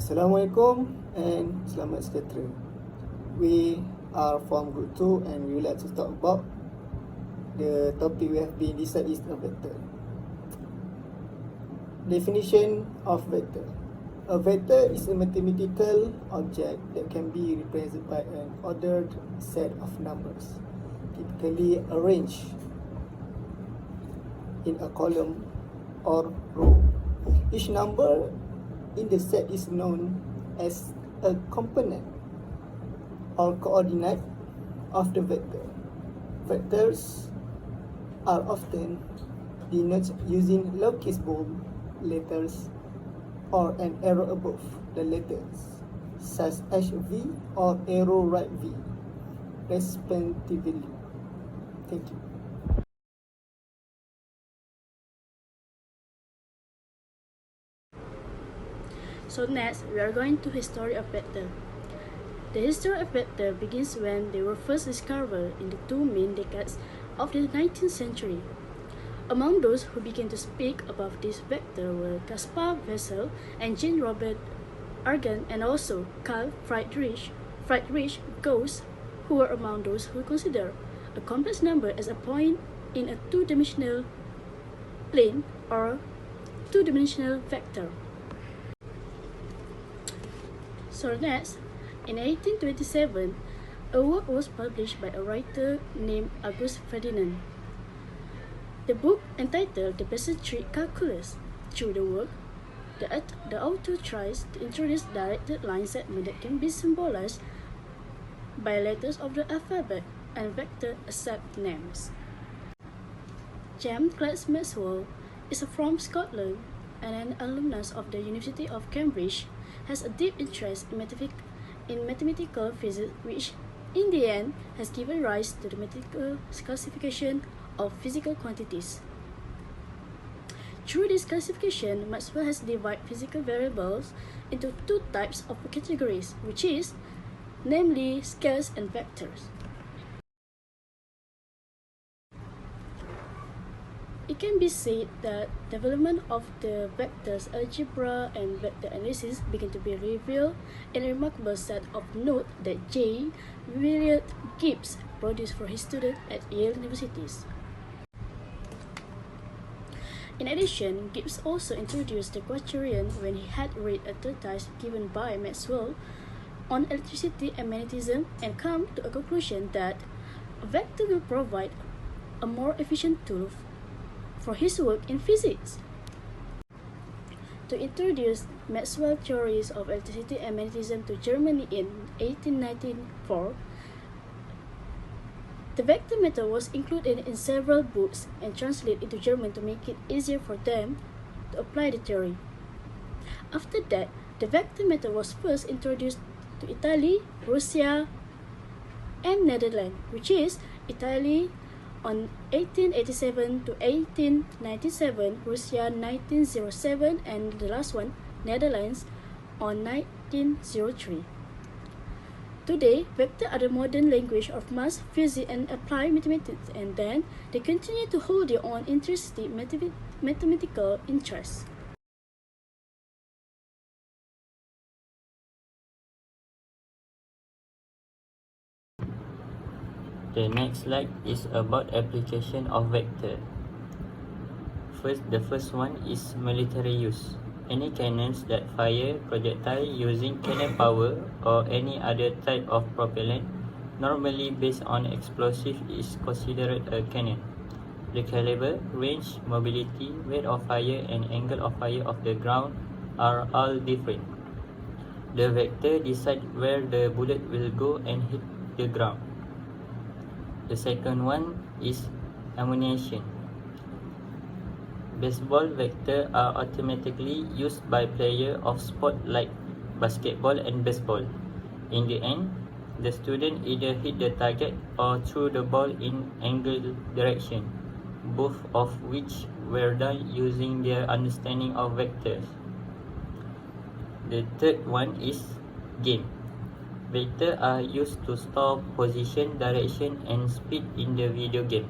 Assalamualaikum and selamat sejahtera. We are from Group 2 and we would like to talk about the topic we have been decided is a vector. Definition of vector. A vector is a mathematical object that can be represented by an ordered set of numbers, typically arranged in a column or row. Each number in the set is known as a component or coordinate of the vector. Vectors are often denoted using lowercase bold letters or an arrow above the letters, such as V or arrow right V, respectively. Thank you. So next, we are going to history of vector. The history of vector begins when they were first discovered in the two main decades of the 19th century. Among those who began to speak about this vector were Caspar Wessel and Jean-Robert Argand, and also Carl Friedrich Gauss, who were among those who consider a complex number as a point in a two-dimensional plane or two-dimensional vector. So next, in 1827, a work was published by a writer named August Ferdinand. The book, entitled The Barycentric Calculus. Through the work, the author tries to introduce directed line segment that can be symbolized by letters of the alphabet and vector accept names. James Clerk Maxwell is from Scotland and an alumnus of the University of Cambridge. Has a deep interest in mathematical physics, which in the end has given rise to the mathematical classification of physical quantities. Through this classification, Maxwell has divided physical variables into two types of categories, which is namely scales and vectors. It can be said that development of the vectors algebra and vector analysis began to be revealed in a remarkable set of notes that J. William Gibbs produced for his students at Yale University. In addition, Gibbs also introduced the quaternion when he had read a treatise given by Maxwell on electricity and magnetism and come to a conclusion that a vector will provide a more efficient tool for his work in physics. To introduce Maxwell's theories of electricity and magnetism to Germany in 1894, the vector method was included in several books and translated into German to make it easier for them to apply the theory. After that, the vector method was first introduced to Italy, Russia, and Netherlands, which is Italy on 1887 to 1897, Russia 1907, and the last one, Netherlands, on 1903. Today, vectors are the modern language of math, physics, and applied mathematics, and then they continue to hold their own interesting mathematical interests. The next slide is about application of vector. The first one is military use. Any cannons that fire projectile using cannon power or any other type of propellant, normally based on explosive, is considered a cannon. The caliber, range, mobility, rate of fire, and angle of fire of the ground are all different. The vector decides where the bullet will go and hit the ground. The second one is ammunition. Baseball vectors are automatically used by players of sport like basketball and baseball. In the end, the student either hit the target or threw the ball in angled direction, both of which were done using their understanding of vectors. The third one is game. Vectors are used to store position, direction, and speed in the video game.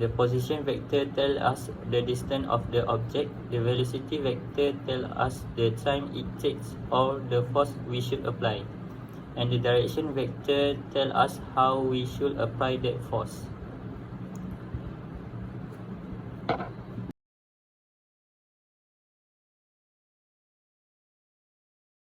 The position vector tells us the distance of the object, the velocity vector tells us the time it takes or the force we should apply, and the direction vector tells us how we should apply that force.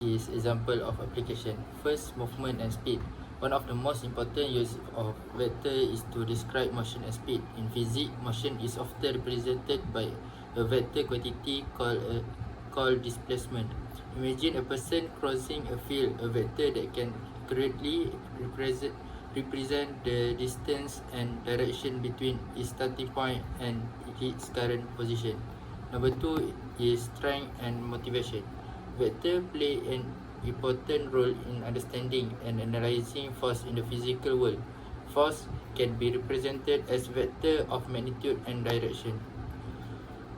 Is example of application. First, movement and speed. One of the most important use of vector is to describe motion and speed. In physics, motion is often represented by a vector quantity called displacement. Imagine a person crossing a field, a vector that can accurately represent the distance and direction between its starting point and its current position. Number 2 is strength and motivation. Vector play an important role in understanding and analyzing force in the physical world. Force can be represented as vector of magnitude and direction.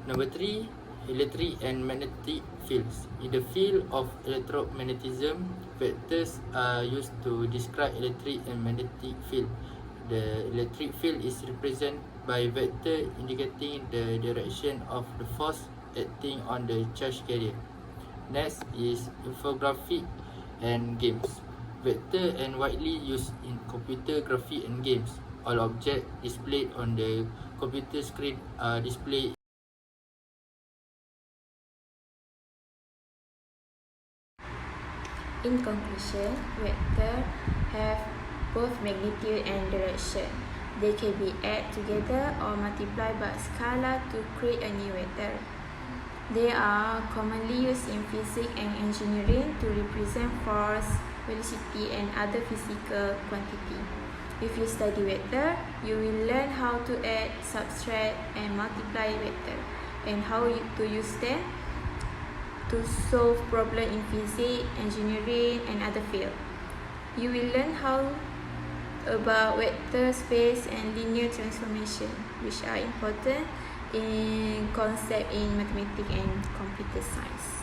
Number 3, electric and magnetic fields. In the field of electromagnetism, vectors are used to describe electric and magnetic field. The electric field is represented by vector indicating the direction of the force acting on the charge carrier. Next is infographic and games. Vector and widely used in computer graphics and games. All objects displayed on the computer screen are displayed. In conclusion, vectors have both magnitude and direction. They can be added together or multiplied by scalar to create a new vector. They are commonly used in physics and engineering to represent force, velocity, and other physical quantity. If you study vector, you will learn how to add, subtract, and multiply vector, and how to use them to solve problems in physics, engineering, and other fields. You will learn how about vector space and linear transformation, which are important in concept in mathematics and computer science.